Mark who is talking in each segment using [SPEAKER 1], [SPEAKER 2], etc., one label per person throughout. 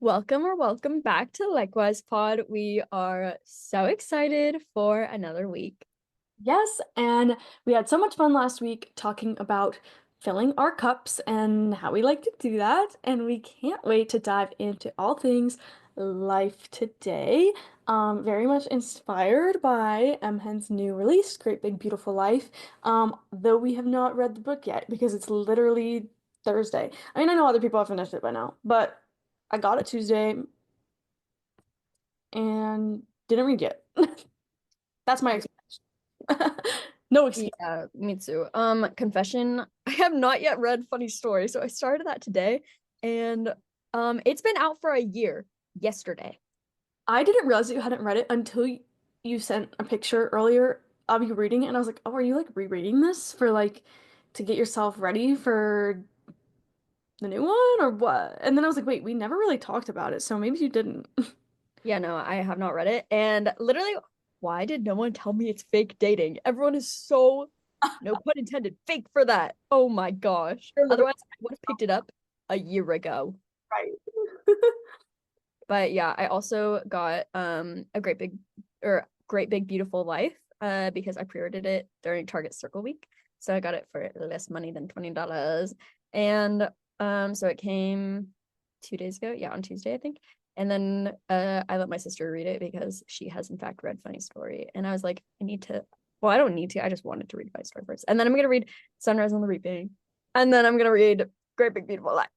[SPEAKER 1] Welcome back to Likewise Pod. We are so excited for another week.
[SPEAKER 2] Yes, and we had so much fun last week talking about filling our cups and how we like to do that. And we can't wait to dive into all things life today. Very much inspired by Hen's new release, Great Big Beautiful Life. Though we have not read the book yet because it's literally Thursday. I mean, I know other people have finished it by now, but I got it Tuesday and didn't read yet. That's my experience. No excuse.
[SPEAKER 1] Yeah, me too. Confession, I have not yet read Funny Story, so I started that today and it's been out for a year yesterday.
[SPEAKER 2] I didn't realize that you hadn't read it until you sent a picture earlier of you reading it, and I was like, "Oh, are you like rereading this for like to get yourself ready for the new one or what?" And then I was like, "Wait, we never really talked about it, so maybe you didn't."
[SPEAKER 1] Yeah, no, I have not read it. And literally, why did no one tell me it's fake dating? Everyone is so, no pun intended, fake for that. Oh my gosh.
[SPEAKER 2] You're literally
[SPEAKER 1] Otherwise, I would have picked it up a year ago.
[SPEAKER 2] right.
[SPEAKER 1] But yeah, I also got a great big beautiful life because I pre-ordered it during Target Circle Week. So I got it for less money than $20. And so it came 2 days ago. Yeah, on Tuesday, I think. And then I let my sister read it because she has in fact read Funny Story. And I was like, I need to, well, I don't need to. I just wanted to read Funny Story first. And then I'm gonna read Sunrise on the Reaping. And then I'm gonna read Great Big Beautiful Life.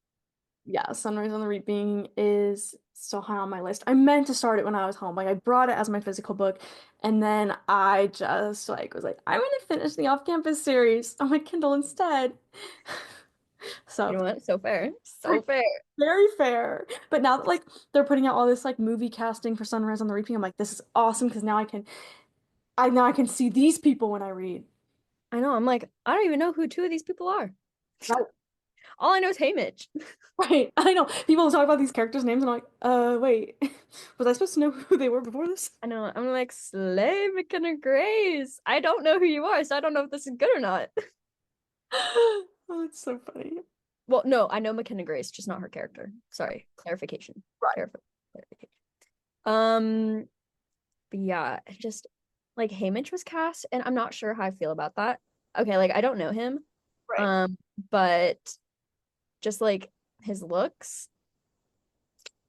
[SPEAKER 2] Yeah, Sunrise on the Reaping is so high on my list. I meant to start it when I was home. Like I brought it as my physical book, and then I just like was like, I'm gonna finish the off-campus series on my Kindle instead.
[SPEAKER 1] You
[SPEAKER 2] So
[SPEAKER 1] know what? So fair. So fair.
[SPEAKER 2] very fair. But now that like they're putting out all this like movie casting for Sunrise on the Reaping, I'm like, this is awesome because now I can see these people when I read.
[SPEAKER 1] I know. I'm like, I don't even know who two of these people are.
[SPEAKER 2] Right.
[SPEAKER 1] All I know is Haymitch.
[SPEAKER 2] Right. I know. People talk about these characters' names and I'm like, wait. Was I supposed to know who they were before this?
[SPEAKER 1] I know. I'm like, Slay McKenna Grace. I don't know who you are, so I don't know if this is good or not.
[SPEAKER 2] Oh, it's so funny.
[SPEAKER 1] Well, no, I know McKenna Grace, just not her character. Sorry. Clarification.
[SPEAKER 2] Right.
[SPEAKER 1] Clarification. Um, but yeah, it just like Haymitch was cast, and I'm not sure how I feel about that. Okay, like I don't know him.
[SPEAKER 2] Right.
[SPEAKER 1] Um, but just like his looks,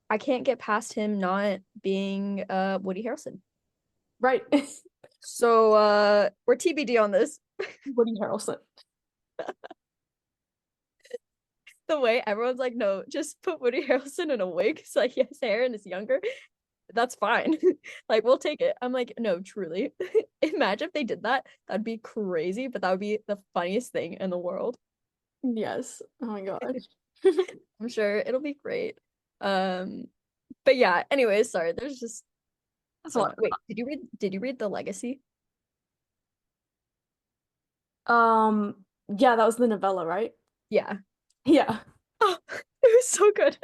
[SPEAKER 1] I can't get past him not being Woody Harrelson.
[SPEAKER 2] Right.
[SPEAKER 1] So we're TBD on this.
[SPEAKER 2] Woody Harrelson.
[SPEAKER 1] The way everyone's like, no, just put Woody Harrelson in a wig so like he has hair and is younger. That's fine. Like we'll take it. I'm like, no, truly. Imagine if they did that. That'd be crazy, but that would be the funniest thing in the world.
[SPEAKER 2] Yes. Oh my gosh.
[SPEAKER 1] I'm sure it'll be great. Um, but yeah, anyways, sorry, there's just
[SPEAKER 2] That's a
[SPEAKER 1] so
[SPEAKER 2] lot.
[SPEAKER 1] much. Wait, did you read The Legacy?
[SPEAKER 2] Yeah, that was the novella, right?
[SPEAKER 1] Yeah.
[SPEAKER 2] Yeah.
[SPEAKER 1] Oh, it was so good.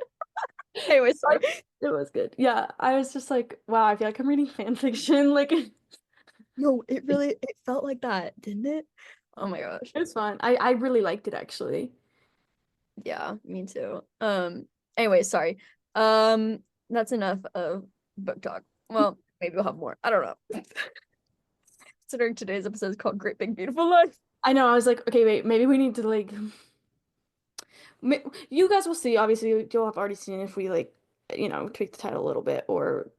[SPEAKER 1] Anyways, sorry.
[SPEAKER 2] It was good. Yeah, I was just like, wow, I feel like I'm reading fan fiction. Like, it
[SPEAKER 1] No, it felt like that, didn't it? Oh my gosh.
[SPEAKER 2] was fun. I really liked it actually.
[SPEAKER 1] Yeah, me too. Anyway, sorry. That's enough of book talk. Well, maybe we'll have more. I don't know. Considering today's episode is called Great Big Beautiful Life.
[SPEAKER 2] I know. I was like, okay, wait, maybe we need to like, you guys will see. Obviously, you'll have already seen if we like, tweak the title a little bit or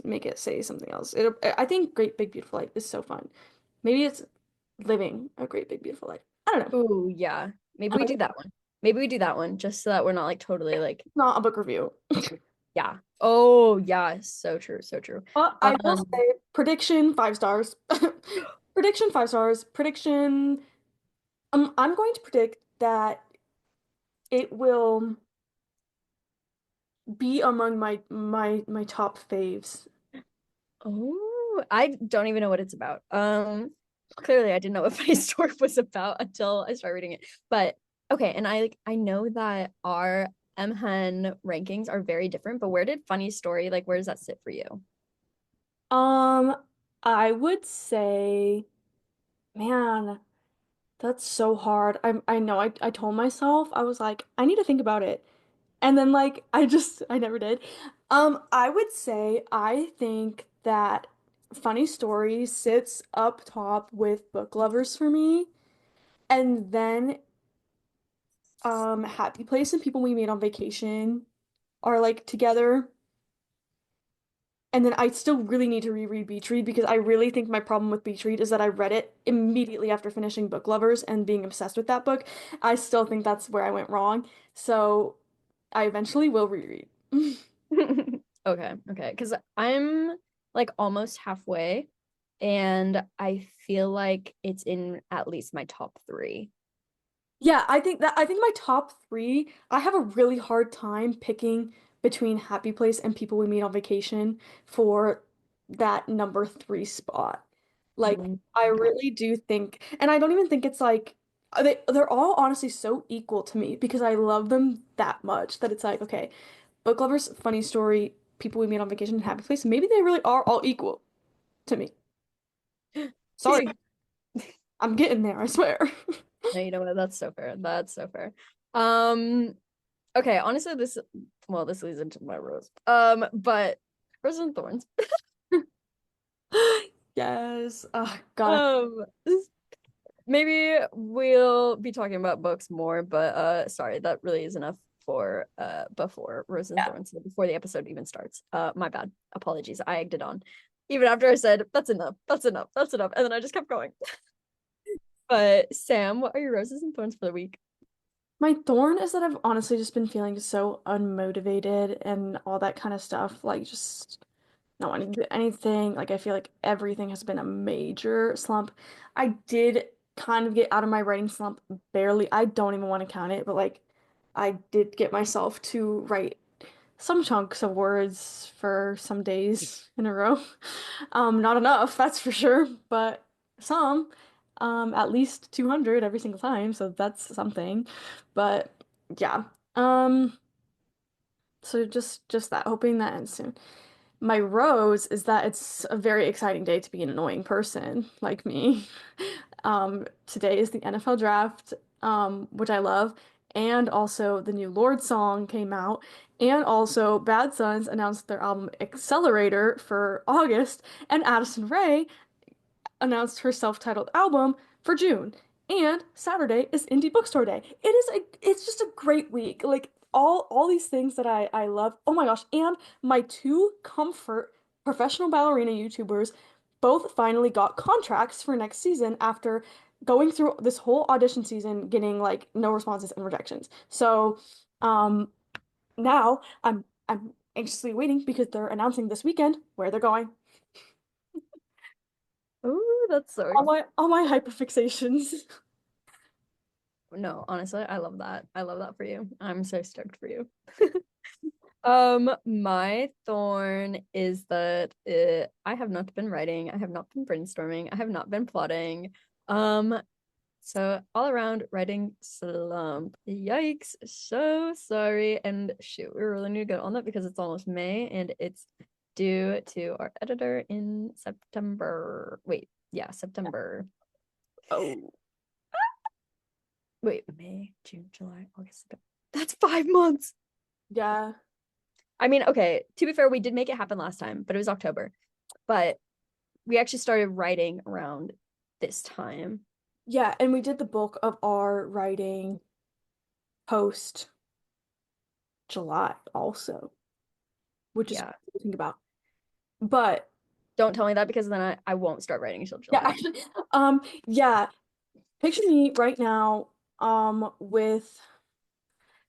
[SPEAKER 2] make it say something else. I think Great Big Beautiful Life is so fun. Maybe it's living a great big beautiful life. I don't know.
[SPEAKER 1] Oh, yeah. Maybe
[SPEAKER 2] I
[SPEAKER 1] we
[SPEAKER 2] like
[SPEAKER 1] do
[SPEAKER 2] it.
[SPEAKER 1] that one. Maybe we do that one just so that we're not like totally like,
[SPEAKER 2] Not a book review.
[SPEAKER 1] yeah. Oh, yeah. So true. So true.
[SPEAKER 2] But I will
[SPEAKER 1] Um,
[SPEAKER 2] say prediction 5 stars. Prediction 5 stars. Prediction. I'm going to predict that it will be among my top faves.
[SPEAKER 1] oh, I don't even know what it's about. Clearly I didn't know what Funny Story was about until I started reading it. But okay, and I know that our MHen rankings are very different, but where did Funny Story, like where does that sit for you?
[SPEAKER 2] Um, I would say, man, that's so hard. I know I told myself I was like I need to think about it. And then like I never did. I would say I think that Funny Stories sits up top with Book Lovers for me. And then Happy Place and People We Meet on Vacation are like together. And then I still really need to reread Beach Read because I really think my problem with Beach Read is that I read it immediately after finishing Book Lovers and being obsessed with that book. I still think that's where I went wrong. So I eventually will reread.
[SPEAKER 1] Okay, okay. Because I'm like almost halfway, and I feel like it's in at least my top three.
[SPEAKER 2] Yeah, I think my top three, I have a really hard time picking between Happy Place and People We Meet on Vacation for that number three spot. Like,
[SPEAKER 1] Mm,
[SPEAKER 2] I
[SPEAKER 1] okay.
[SPEAKER 2] really do think, and I don't even think it's like they're all honestly so equal to me because I love them that much that it's like, okay, Book Lovers, Funny Story, People We Meet on Vacation, and Happy Place, maybe they really are all equal to me.
[SPEAKER 1] See,
[SPEAKER 2] Sorry, I'm getting there, I swear.
[SPEAKER 1] no, you know what? That's so fair. That's so fair. Um, okay, honestly, this leads into my rose. But Roses and Thorns.
[SPEAKER 2] Yes. Oh, God.
[SPEAKER 1] Um, maybe we'll be talking about books more, but sorry, that really is enough for before Roses and
[SPEAKER 2] Yeah.
[SPEAKER 1] Thorns, so before the episode even starts. My bad. Apologies. I egged it on. Even after I said that's enough, that's enough, that's enough, and then I just kept going. But Sam, what are your Roses and Thorns for the week?
[SPEAKER 2] My thorn is that I've honestly just been feeling so unmotivated and all that kind of stuff. Like, just not wanting to do anything. Like, I feel like everything has been a major slump. I did kind of get out of my writing slump barely. I don't even want to count it, but like, I did get myself to write some chunks of words for some days in a row. Not enough, that's for sure, but some. At least 200 every single time, so that's something. But yeah. So just that, hoping that ends soon. My rose is that it's a very exciting day to be an annoying person like me. Today is the NFL draft, which I love, and also the new Lorde song came out, and also Bad Sons announced their album Accelerator for August, and Addison Rae announced her self-titled album for June. And Saturday is Indie Bookstore Day. It's just a great week. Like all these things that I love. Oh my gosh, and my two comfort professional ballerina YouTubers both finally got contracts for next season after going through this whole audition season getting like no responses and rejections. So now I'm anxiously waiting because they're announcing this weekend where they're going.
[SPEAKER 1] Oh, that's so
[SPEAKER 2] All my hyperfixations.
[SPEAKER 1] no, honestly, I love that. I love that for you. I'm so stoked for you. My thorn is that I have not been writing, I have not been brainstorming, I have not been plotting. Um, so all around writing slump. Yikes. So sorry. And shoot, we really need to get on that because it's almost May and it's due to our editor in September. Wait, yeah, September.
[SPEAKER 2] Oh,
[SPEAKER 1] Wait, May, June, July, August, September. That's 5 months.
[SPEAKER 2] yeah.
[SPEAKER 1] I mean, okay, to be fair, we did make it happen last time, but it was October. But we actually started writing around this time.
[SPEAKER 2] Yeah, and we did the bulk of our writing post July also, which is
[SPEAKER 1] Yeah.
[SPEAKER 2] crazy to think about. But
[SPEAKER 1] Don't tell me that because then I won't start writing until
[SPEAKER 2] yeah,
[SPEAKER 1] July.
[SPEAKER 2] actually, yeah, picture me right now, with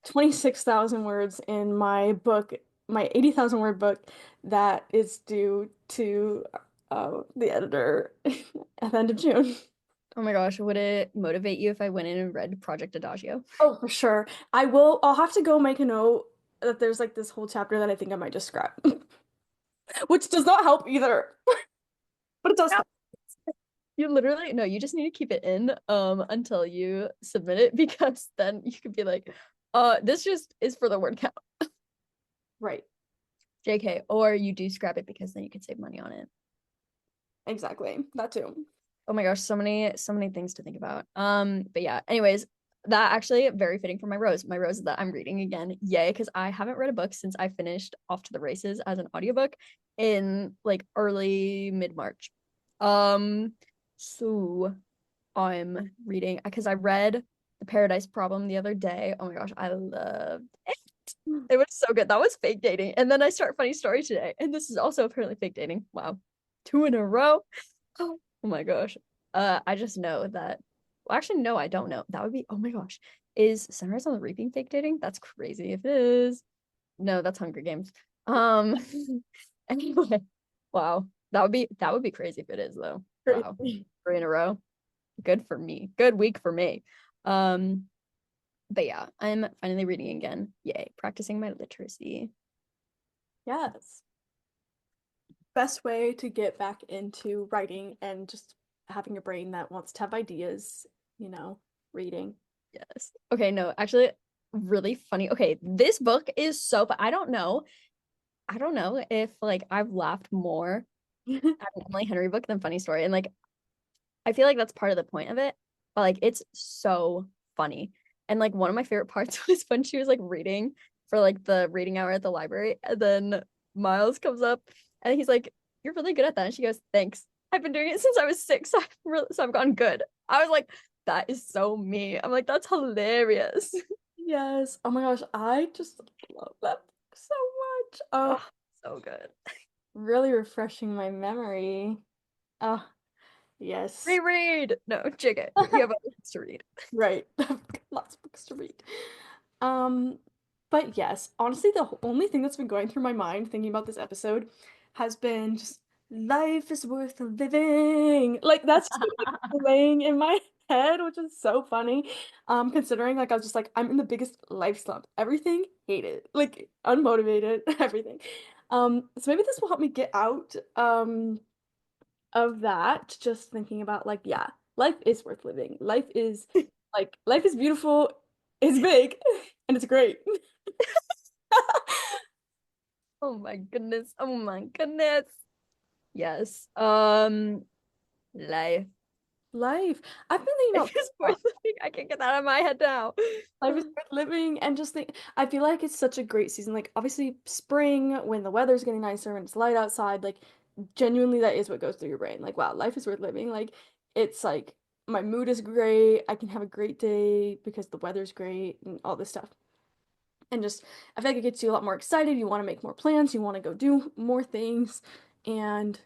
[SPEAKER 2] 26,000 words in my book, my 80,000 word book that is due to the editor at the end of June.
[SPEAKER 1] Oh my gosh, would it motivate you if I went in and read Project Adagio?
[SPEAKER 2] Oh, for sure. I'll have to go make a note that there's like this whole chapter that I think I might just scrap, which does not help either, but it does
[SPEAKER 1] Yeah.
[SPEAKER 2] help.
[SPEAKER 1] You literally no, you just need to keep it in until you submit it because then you could be like, this just is for the word count.
[SPEAKER 2] Right.
[SPEAKER 1] JK, or you do scrap it because then you could save money on it.
[SPEAKER 2] Exactly. That too.
[SPEAKER 1] Oh my gosh, so many things to think about. But yeah, anyways, that actually very fitting for my rose that I'm reading again. Yay, because I haven't read a book since I finished Off to the Races as an audiobook in like early mid-March. Um, so I'm reading because I read The Paradise Problem the other day. Oh my gosh, I loved it. It was so good. That was fake dating. And then I start Funny Story today, and this is also apparently fake dating. Wow. Two in a row. Oh my gosh. I just know that. Well, actually, no, I don't know. That would be, oh my gosh. Is Sunrise on the Reaping fake dating? That's crazy if it is. No, that's Hunger Games. Um, anyway, wow. That would be crazy if it is though. Wow.
[SPEAKER 2] Crazy.
[SPEAKER 1] Three in a row. Good for me. Good week for me. Um, but yeah, I'm finally reading again. Yay, practicing my literacy.
[SPEAKER 2] Yes. Best way to get back into writing and just having a brain that wants to have ideas, you know, reading.
[SPEAKER 1] Yes. Okay, no, actually, really funny. Okay, this book is so I don't know. I don't know if like I've laughed more at an Emily Henry book than Funny Story. And like I feel like that's part of the point of it. But like it's so funny. And like one of my favorite parts was when she was like reading for like the reading hour at the library. And then Miles comes up and he's like, "You're really good at that." And she goes, "Thanks. I've been doing it since I was 6. So I've gotten good." I was like, that is so me. I'm like, that's hilarious.
[SPEAKER 2] Yes. Oh my gosh, I just love that book so much. Oh,
[SPEAKER 1] Oh, so good.
[SPEAKER 2] really refreshing my memory. Oh, yes.
[SPEAKER 1] Reread. No, Jigga. You have other things to read.
[SPEAKER 2] Right. Lots of books to read. Um, but yes, honestly, the only thing that's been going through my mind thinking about this episode has been just life is worth living. Like that's just been, like playing in my head, which is so funny. Considering like I was just like I'm in the biggest life slump. Everything hated, like unmotivated, everything. So maybe this will help me get out of that. Just thinking about like yeah, life is worth living. Life is beautiful, it's big, and it's great.
[SPEAKER 1] Oh my goodness. Oh my goodness. Yes. Life.
[SPEAKER 2] Life. I've been thinking
[SPEAKER 1] Life
[SPEAKER 2] about
[SPEAKER 1] is worth living. I can't get that out of my head now.
[SPEAKER 2] life is worth living and just think I feel like it's such a great season. Like obviously spring when the weather's getting nicer and it's light outside, like genuinely that is what goes through your brain. Like wow, life is worth living. Like it's like my mood is great. I can have a great day because the weather's great and all this stuff. And just I feel like it gets you a lot more excited. You want to make more plans, you want to go do more things. And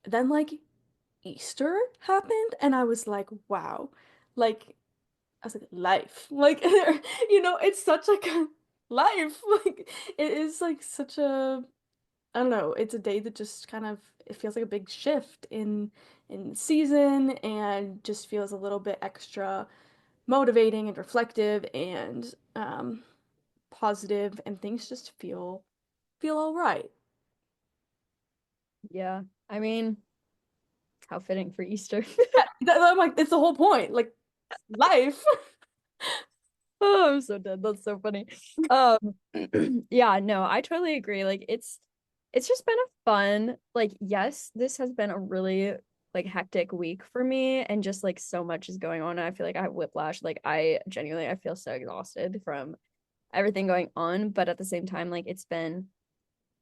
[SPEAKER 2] then like Easter happened and I was like, wow. Like I was like, life. Like it's such like a life. Like it is like such a I don't know, it's a day that just kind of it feels like a big shift in season and just feels a little bit extra motivating and reflective and positive and things just feel all right.
[SPEAKER 1] Yeah. I mean, how fitting for Easter.
[SPEAKER 2] Yeah, I'm like it's the whole point. Like life.
[SPEAKER 1] Oh, I'm so dead. That's so funny. Um, yeah, no, I totally agree. Like it's just been a fun, like, yes, this has been a really like hectic week for me and just like so much is going on. I feel like I have whiplash. Like I genuinely I feel so exhausted from everything going on, but at the same time, like it's been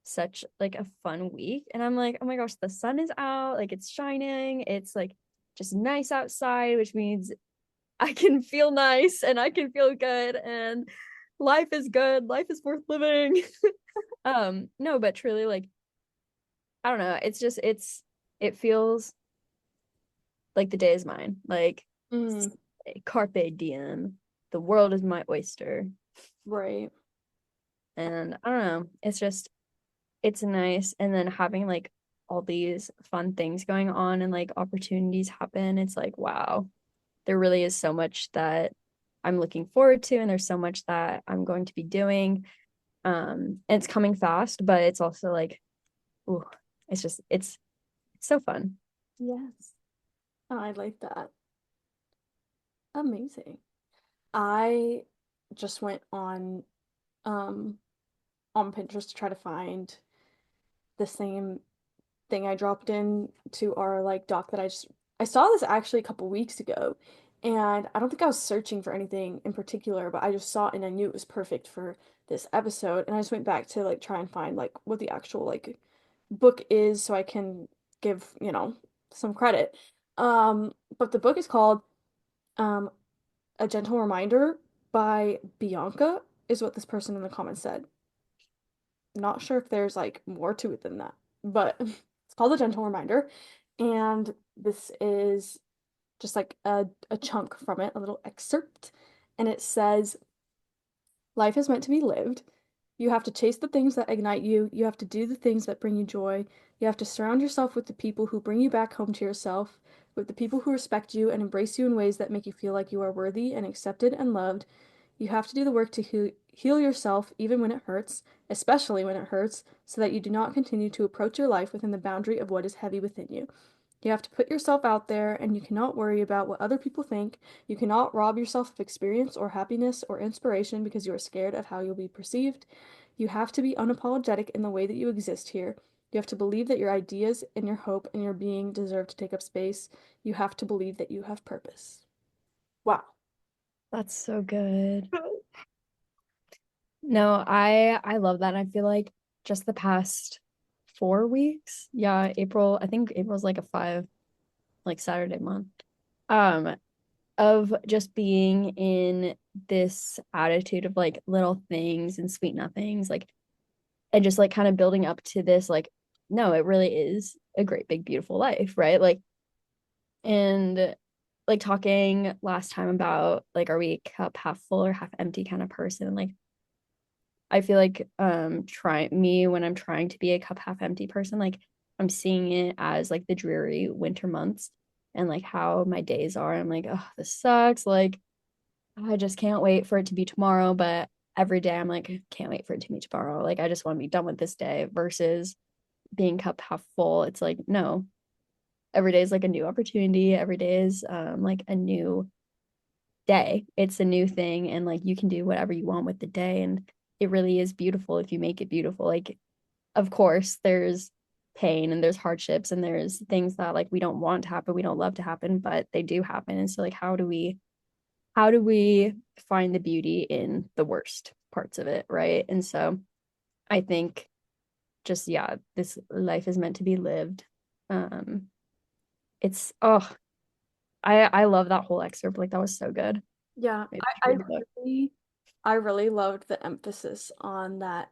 [SPEAKER 1] such like a fun week. And I'm like, oh my gosh, the sun is out, like it's shining, it's like just nice outside, which means I can feel nice and I can feel good and life is good. Life is worth living. No, but truly like I don't know. It's just it feels like the day is mine. Like
[SPEAKER 2] Mm,
[SPEAKER 1] carpe diem. The world is my oyster.
[SPEAKER 2] right.
[SPEAKER 1] And I don't know. It's just it's nice. And then having like all these fun things going on and like opportunities happen. It's like, wow, there really is so much that I'm looking forward to, and there's so much that I'm going to be doing. And it's coming fast, but it's also like, ooh, it's just it's so fun.
[SPEAKER 2] Yes. Oh, I like that. Amazing. I just went um on Pinterest to try to find the same thing I dropped in to our like doc that I saw this actually a couple weeks ago And I don't think I was searching for anything in particular, but I just saw it and I knew it was perfect for this episode. And I just went back to like try and find like what the actual like book is so I can give, some credit. But the book is called um A Gentle Reminder by Bianca, is what this person in the comments said. Not sure if there's like more to it than that, but it's called A Gentle Reminder. And this is just like a chunk from it, a little excerpt. And it says, life is meant to be lived. You have to chase the things that ignite you. You have to do the things that bring you joy. You have to surround yourself with the people who bring you back home to yourself, with the people who respect you and embrace you in ways that make you feel like you are worthy and accepted and loved. You have to do the work to heal yourself even when it hurts, especially when it hurts, so that you do not continue to approach your life within the boundary of what is heavy within you. You have to put yourself out there, and you cannot worry about what other people think. You cannot rob yourself of experience or happiness or inspiration because you are scared of how you'll be perceived. You have to be unapologetic in the way that you exist here. You have to believe that your ideas and your hope and your being deserve to take up space. You have to believe that you have purpose. Wow.
[SPEAKER 1] That's so good. No, I love that. I feel like just the past 4 weeks, yeah, April, I think April's like a five, like Saturday month, um, of just being in this attitude of like little things and sweet nothings, like, and just like kind of building up to this, like, no, it really is a great big beautiful life, right? Like, and like talking last time about like, are we a cup half full or half empty kind of person? Like, I feel like try me when I'm trying to be a cup half empty person, like I'm seeing it as like the dreary winter months and like how my days are. I'm like, oh, this sucks. Like I just can't wait for it to be tomorrow. But every day I'm like, can't wait for it to be tomorrow. Like I just want to be done with this day versus being cup half full. It's like, no, every day is like a new opportunity. Every day is like a new day. It's a new thing and like you can do whatever you want with the day and it really is beautiful if you make it beautiful. Like of course there's pain and there's hardships and there's things that like we don't want to happen, we don't love to happen, but they do happen. And so like how do we find the beauty in the worst parts of it, right? And so I think just yeah, this life is meant to be lived. Um it's I love that whole excerpt. Like that was so good.
[SPEAKER 2] Yeah,
[SPEAKER 1] Maybe I should
[SPEAKER 2] I, I
[SPEAKER 1] read the book.
[SPEAKER 2] really, I really loved the emphasis on that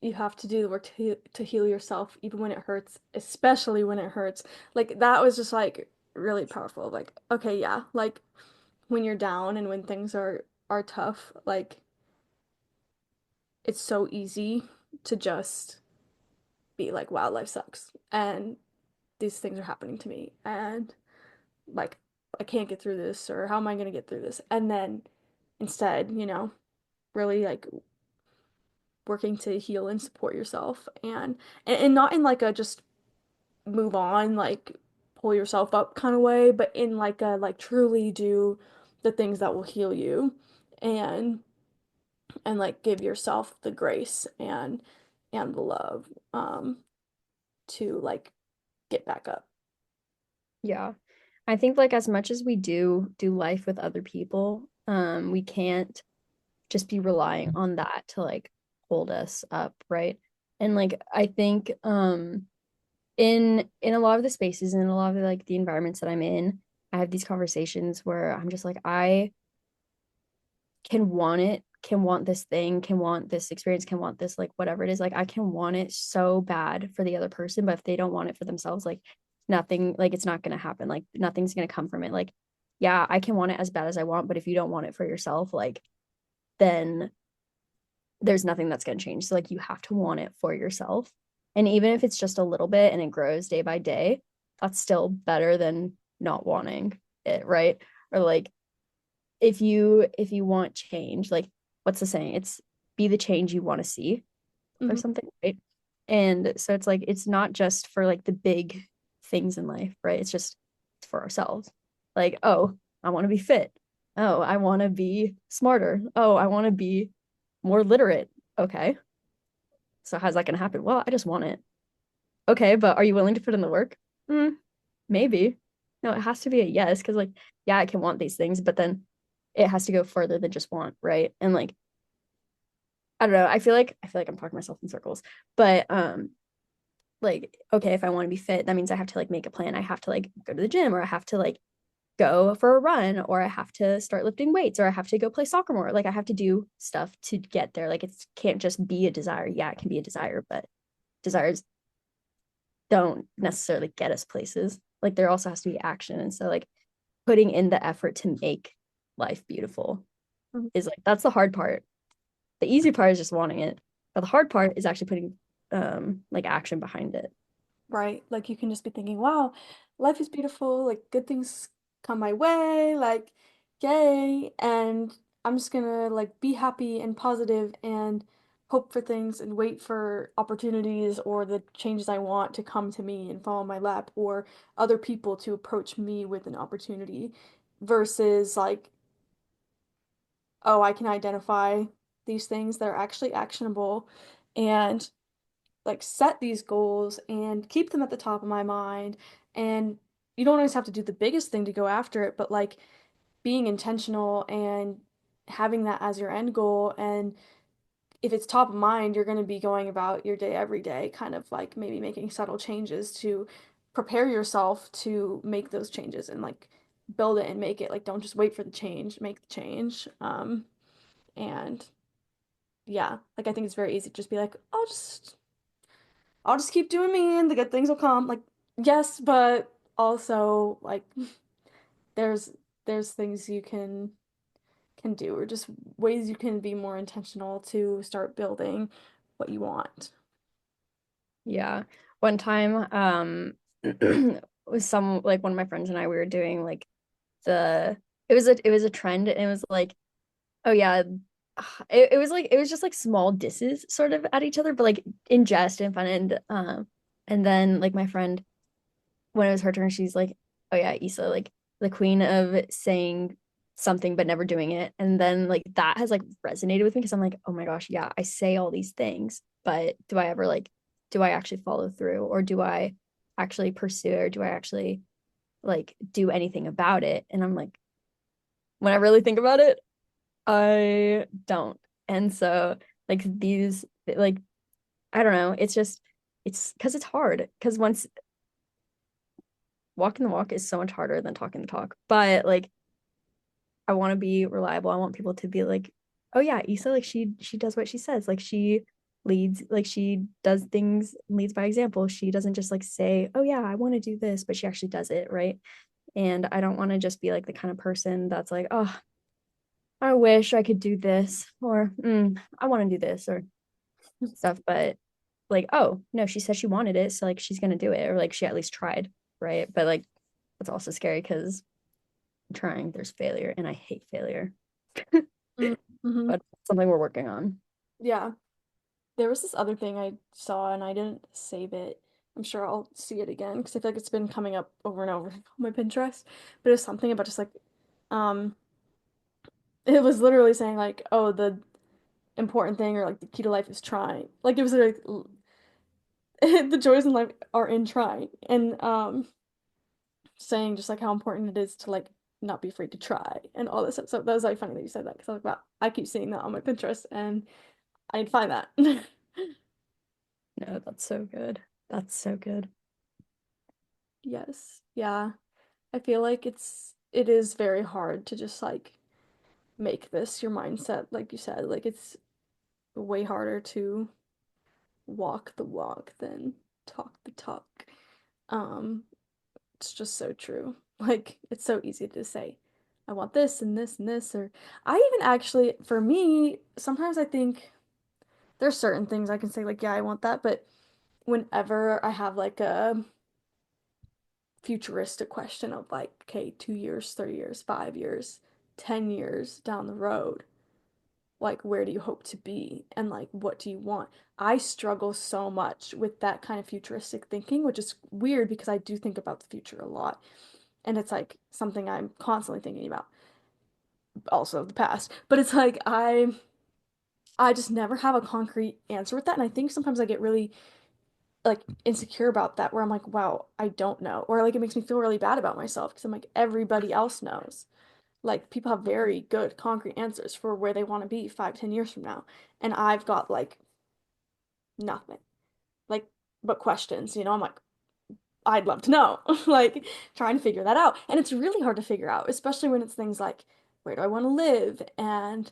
[SPEAKER 2] you have to do the work to heal yourself even when it hurts, especially when it hurts. Like that was just like really powerful. Like, okay, yeah, like when you're down and when things are tough, like it's so easy to just be like, wow, life sucks. And these things are happening to me and like I can't get through this or how am I gonna get through this? And then instead, really like working to heal and support yourself and not in like a just move on, like pull yourself up kind of way, but in like a like truly do the things that will heal you and and like give yourself the grace and the love to like get back up.
[SPEAKER 1] Yeah. I think like as much as we do life with other people, we can't just be relying on that to like hold us up, right? And like I think in a lot of the spaces and a lot of like the environments that I'm in, I have these conversations where I'm just like I can want it, can want this thing, can want this experience, can want this like whatever it is. Like I can want it so bad for the other person, but if they don't want it for themselves, like nothing, like it's not gonna happen. Like nothing's gonna come from it. Like, yeah, I can want it as bad as I want, but if you don't want it for yourself, like then there's nothing that's gonna change. So like you have to want it for yourself. And even if it's just a little bit and it grows day by day, that's still better than not wanting it, right? Or like if you want change, like what's the saying? It's be the change you want to see or
[SPEAKER 2] Hmm.
[SPEAKER 1] something, right? And so it's like it's not just for like the big things in life, right? It's for ourselves. Like, oh, I want to be fit. Oh, I want to be smarter. Oh, I want to be more literate. Okay. So how's that going to happen? Well, I just want it. Okay, but are you willing to put in the work? Maybe. no, it has to be a yes because like yeah, I can want these things, but then it has to go further than just want, right? And like I don't know, I feel like I'm talking myself in circles, but like okay, if I want to be fit, that means I have to like make a plan. I have to like go to the gym or I have to like go for a run or I have to start lifting weights or I have to go play soccer more. Like I have to do stuff to get there. Like it can't just be a desire. Yeah, it can be a desire, but desires don't necessarily get us places. Like there also has to be action. And so like putting in the effort to make life beautiful
[SPEAKER 2] Mhm.
[SPEAKER 1] is like that's the hard part. The easy part is just wanting it. But the hard part is actually putting like action behind it.
[SPEAKER 2] Right? Like you can just be thinking, wow, life is beautiful, like good things come my way, like yay, and I'm just gonna like be happy and positive and hope for things and wait for opportunities or the changes I want to come to me and fall in my lap or other people to approach me with an opportunity versus like, oh, I can identify these things that are actually actionable and like set these goals and keep them at the top of my mind. And you don't always have to do the biggest thing to go after it, but like being intentional and having that as your end goal. And if it's top of mind, you're going to be going about your day every day, kind of like maybe making subtle changes to prepare yourself to make those changes and like build it and make it. Like, don't just wait for the change, make the change. And yeah, like I think it's very easy to just be like, I'll just keep doing me and the good things will come. Like, yes, but also like there's there's things you can do or just ways you can be more intentional to start building what you want.
[SPEAKER 1] Yeah. One time, was some like one of my friends and I we were doing like the it was a trend and it was like oh yeah it was like it was just like small disses sort of at each other but like in jest and fun and then like my friend when it was her turn she's like oh yeah Issa like the queen of saying something but never doing it and then like that has like resonated with me because I'm like oh my gosh yeah I say all these things but do I ever like do I actually follow through or do I actually pursue or do I actually like do anything about it and I'm like when I really think about it I don't. And so like these like I don't know, it's just it's because it's hard. Because once walking the walk is so much harder than talking the talk. But like I want to be reliable. I want people to be like, oh yeah, Issa, like she does what she says. Like she leads, like she does things, leads by example. She doesn't just like say, oh yeah, I want to do this, but she actually does it, right? And I don't want to just be like the kind of person that's like, oh, I wish I could do this, or I want to do this, or stuff. But like, oh no, she said she wanted it, so like she's gonna do it, or like she at least tried, right? But like it's also scary because trying, there's failure, and I hate failure.
[SPEAKER 2] Mm-hmm.
[SPEAKER 1] But something we're working on.
[SPEAKER 2] Yeah. There was this other thing I saw and I didn't save it. I'm sure I'll see it again because I feel like it's been coming up over and over on my Pinterest. But it was something about just like um it was literally saying like, oh, the important thing or like the key to life is trying. Like it was like the joys in life are in trying. And saying just like how important it is to like not be afraid to try and all this stuff. So that was like funny that you said that because I was like, wow, I keep seeing that on my Pinterest and I'd find that.
[SPEAKER 1] No, that's so good. That's so good.
[SPEAKER 2] Yes. Yeah. I feel like it is very hard to just like make this your mindset, like you said. Like it's way harder to walk the walk than talk the talk. Um, it's just so true. Like it's so easy to say, I want this and this and this, or I even actually, for me, sometimes I think there's certain things I can say like, yeah, I want that, but whenever I have like a futuristic question of like, okay, 2 years, 3 years, 5 years, 10 years down the road, like where do you hope to be and like what do you want? I struggle so much with that kind of futuristic thinking, which is weird because I do think about the future a lot. And it's like something I'm constantly thinking about, also the past. But it's like I just never have a concrete answer with that. And I think sometimes I get really like insecure about that where I'm like, wow, I don't know. Or like it makes me feel really bad about myself because I'm like, everybody else knows. Like people have very good concrete answers for where they want to be 5, 10 years from now. And I've got like nothing. Like but questions, I'm like, I'd love to know. Like trying to figure that out. And it's really hard to figure out, especially when it's things like where do I want to live and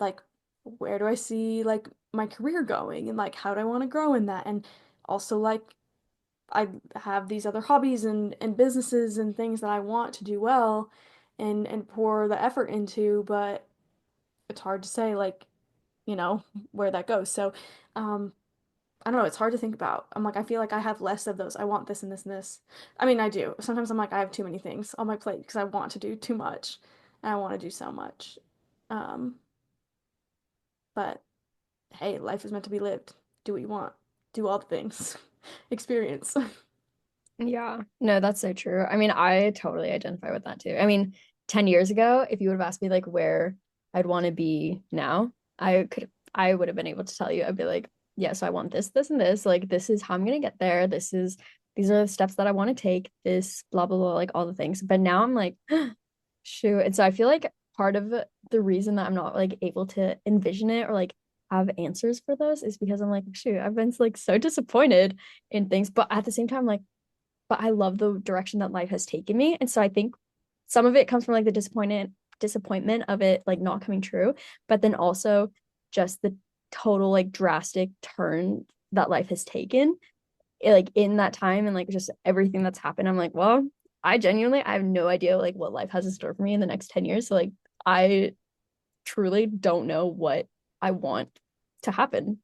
[SPEAKER 2] like where do I see like my career going and like how do I want to grow in that? And also like I have these other hobbies and businesses and things that I want to do well and pour the effort into, but it's hard to say like, where that goes. So, um, I don't know, it's hard to think about. I'm like, I feel like I have less of those. I want this and this and this. I mean, I do. Sometimes I'm like, I have too many things on my plate because I want to do too much and I want to do so much. Um, but hey, life is meant to be lived. Do what you want. Do all the things. Experience.
[SPEAKER 1] Yeah, no, that's so true. I mean, I totally identify with that too. I mean, 10 years ago, if you would have asked me like where I'd want to be now, I would have been able to tell you. I'd be like, yeah, so I want this, this, and this. Like, this is how I'm gonna get there. These are the steps that I want to take. This, blah, blah, blah, like all the things. But now I'm like, shoot. And so I feel like part of the reason that I'm not like able to envision it or like have answers for those is because I'm like, shoot, I've been like so disappointed in things. But at the same time, like, but I love the direction that life has taken me. And so I think some of it comes from like the disappointment of it like not coming true, but then also just the total like drastic turn that life has taken like in that time and like just everything that's happened. I'm like, well, I have no idea like what life has in store for me in the next 10 years. So like I truly don't know what I want to happen.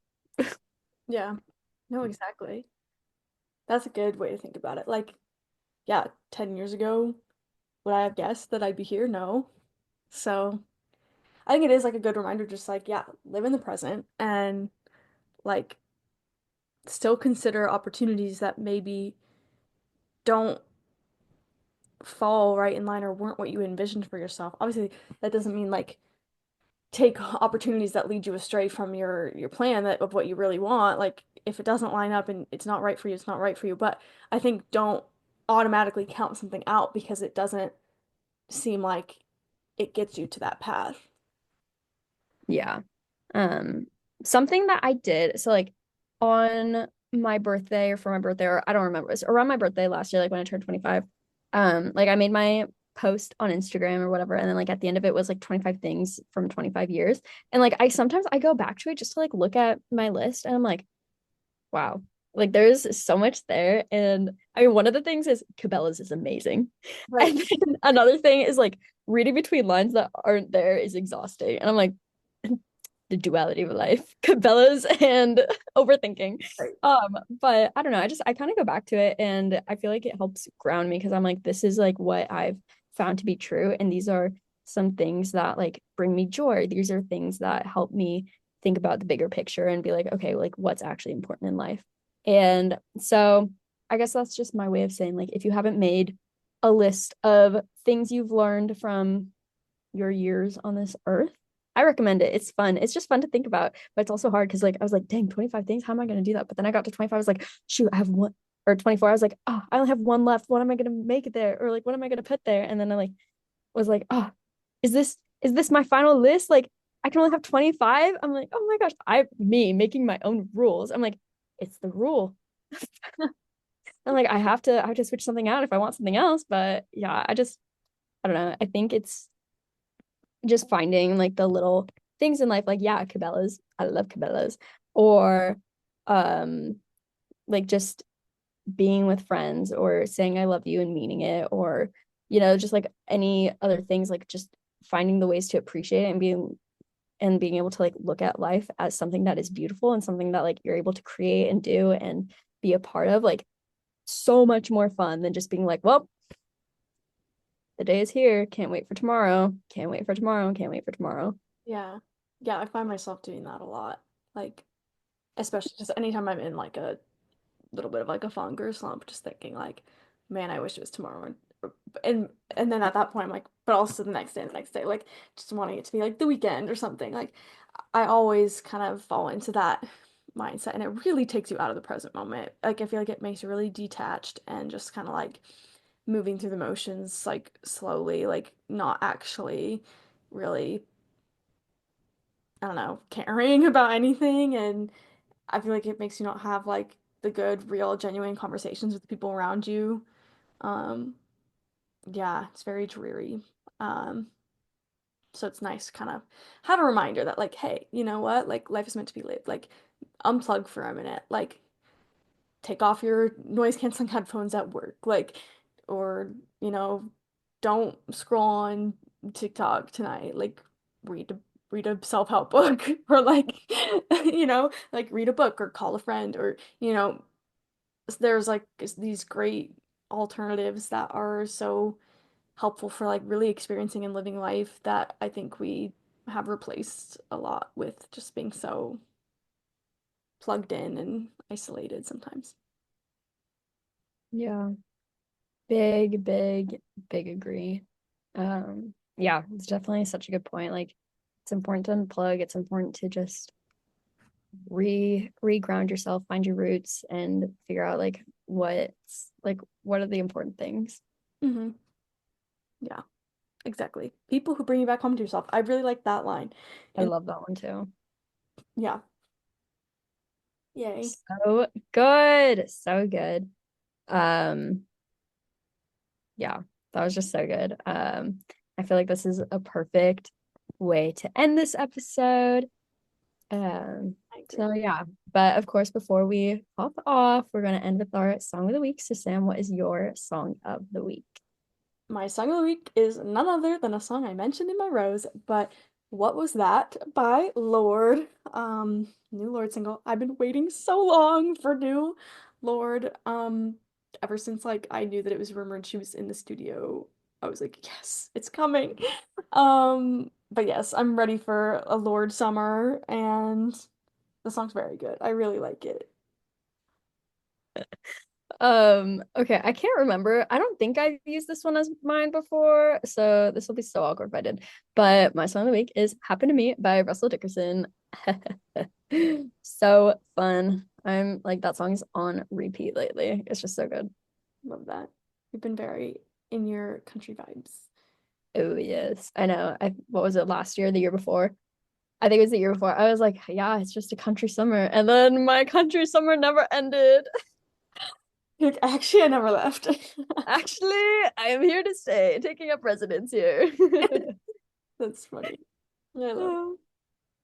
[SPEAKER 2] Yeah. No, exactly. That's a good way to think about it. Like, yeah, 10 years ago, would I have guessed that I'd be here? No. So I think it is like a good reminder, just like, yeah, live in the present and like still consider opportunities that maybe don't fall right in line or weren't what you envisioned for yourself. Obviously, that doesn't mean like take opportunities that lead you astray from your plan that of what you really want. Like if it doesn't line up and it's not right for you, it's not right for you. But I think don't automatically count something out because it doesn't seem like it gets you to that path.
[SPEAKER 1] Yeah. Um, Something that I did, so like on my birthday or for my birthday, or I don't remember, it was around my birthday last year, like when I turned 25. Like I made my post on Instagram or whatever, and then like at the end of it was like 25 things from 25 years. And like I sometimes I go back to it just to like look at my list and I'm like, wow, like there's so much there. And I mean, one of the things is Cabela's is amazing.
[SPEAKER 2] Right.
[SPEAKER 1] And then another thing is like reading between lines that aren't there is exhausting. And I'm like, the duality of life, Cabela's and overthinking.
[SPEAKER 2] Right.
[SPEAKER 1] But I don't know. I kind of go back to it and I feel like it helps ground me because I'm like, this is like what I've found to be true. And these are some things that like bring me joy. These are things that help me think about the bigger picture and be like, okay, like what's actually important in life. And so I guess that's just my way of saying like if you haven't made a list of things you've learned from your years on this earth, I recommend it. It's fun. It's just fun to think about, but it's also hard because like I was like, dang, 25 things. How am I going to do that? But then I got to 25. I was like, shoot, I have one or 24. I was like, oh, I only have one left. What am I going to make it there? Or like, what am I going to put there? And then I like was like, oh, is this my final list? Like I can only have 25. I'm like, oh my gosh, me making my own rules. I'm like, it's the rule. I'm like, I have to switch something out if I want something else. But yeah, I don't know. I think it's just finding like the little things in life, like yeah, Cabela's. I love Cabela's. Or um like just being with friends or saying I love you and meaning it, or just like any other things, like just finding the ways to appreciate it and being able to like look at life as something that is beautiful and something that like you're able to create and do and be a part of, like so much more fun than just being like, well, the day is here. Can't wait for tomorrow. Can't wait for tomorrow. Can't wait for tomorrow.
[SPEAKER 2] Yeah. Yeah, I find myself doing that a lot. Like, especially just anytime I'm in like a little bit of like a hunger slump, just thinking like, man, I wish it was tomorrow. And then at that point, I'm like, but also the next day, like just wanting it to be like the weekend or something. Like, I always kind of fall into that mindset, and it really takes you out of the present moment. Like I feel like it makes you really detached and just kind of like moving through the motions like slowly, like not actually really, I don't know, caring about anything. And I feel like it makes you not have like the good, real, genuine conversations with the people around you. Um, yeah, it's very dreary. Um, so it's nice to kind of have a reminder that like, hey, you know what? Like life is meant to be lived. Like unplug for a minute. Like take off your noise canceling headphones at work. Like or, you know, don't scroll on TikTok tonight. Like read a read a self-help book or like like read a book or call a friend or, there's like these great alternatives that are so helpful for like really experiencing and living life that I think we have replaced a lot with just being so plugged in and isolated sometimes.
[SPEAKER 1] Yeah. Big, big, big agree. Yeah, it's definitely such a good point. Like it's important to unplug. It's important to just re-ground yourself, find your roots and figure out what are the important things.
[SPEAKER 2] Hmm. Yeah, exactly. People who bring you back home to yourself. I really like that line.
[SPEAKER 1] I
[SPEAKER 2] And
[SPEAKER 1] love that one too.
[SPEAKER 2] yeah, yay.
[SPEAKER 1] So good. So good. Um, yeah, that was just so good. I feel like this is a perfect way to end this episode. Um,
[SPEAKER 2] I agree.
[SPEAKER 1] so yeah, but of course, before we hop off, we're gonna end with our song of the week. So Sam, what is your song of the week?
[SPEAKER 2] My song of the week is none other than a song I mentioned in my rose, but What Was That by Lorde. New Lorde single. I've been waiting so long for new Lorde. Ever since like I knew that it was rumored she was in the studio, I was like, yes, it's coming. But yes, I'm ready for a Lorde summer, and the song's very good. I really like it.
[SPEAKER 1] Okay, I can't remember. I don't think I've used this one as mine before, so this will be so awkward if I did. But my song of the week is Happen to Me by Russell Dickerson. So fun. I'm like that song's on repeat lately. It's just so good.
[SPEAKER 2] Love that. You've been very in your country vibes.
[SPEAKER 1] Oh yes. I know. What was it last year, the year before? I think it was the year before. I was like, yeah, it's just a country summer. And then my country summer never ended.
[SPEAKER 2] Like, actually, I never left.
[SPEAKER 1] Actually, I am here to stay, taking up residence here.
[SPEAKER 2] That's funny. I love it.
[SPEAKER 1] Oh,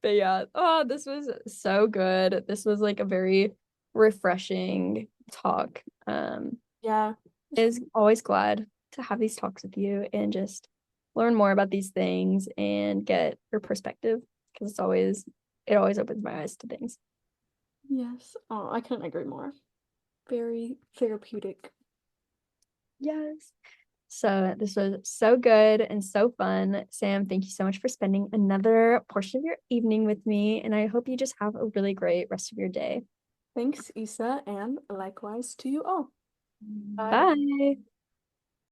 [SPEAKER 1] but yeah, oh, this was so good. This was like a very refreshing talk.
[SPEAKER 2] Yeah.
[SPEAKER 1] Is always glad to have these talks with you and just learn more about these things and get your perspective because it always opens my eyes to things.
[SPEAKER 2] Yes. Oh, I couldn't agree more. Very therapeutic.
[SPEAKER 1] Yes. So this was so good and so fun. Sam, thank you so much for spending another portion of your evening with me. And I hope you just have a really great rest of your day.
[SPEAKER 2] Thanks, Issa, and likewise to you all. Bye.
[SPEAKER 1] Bye.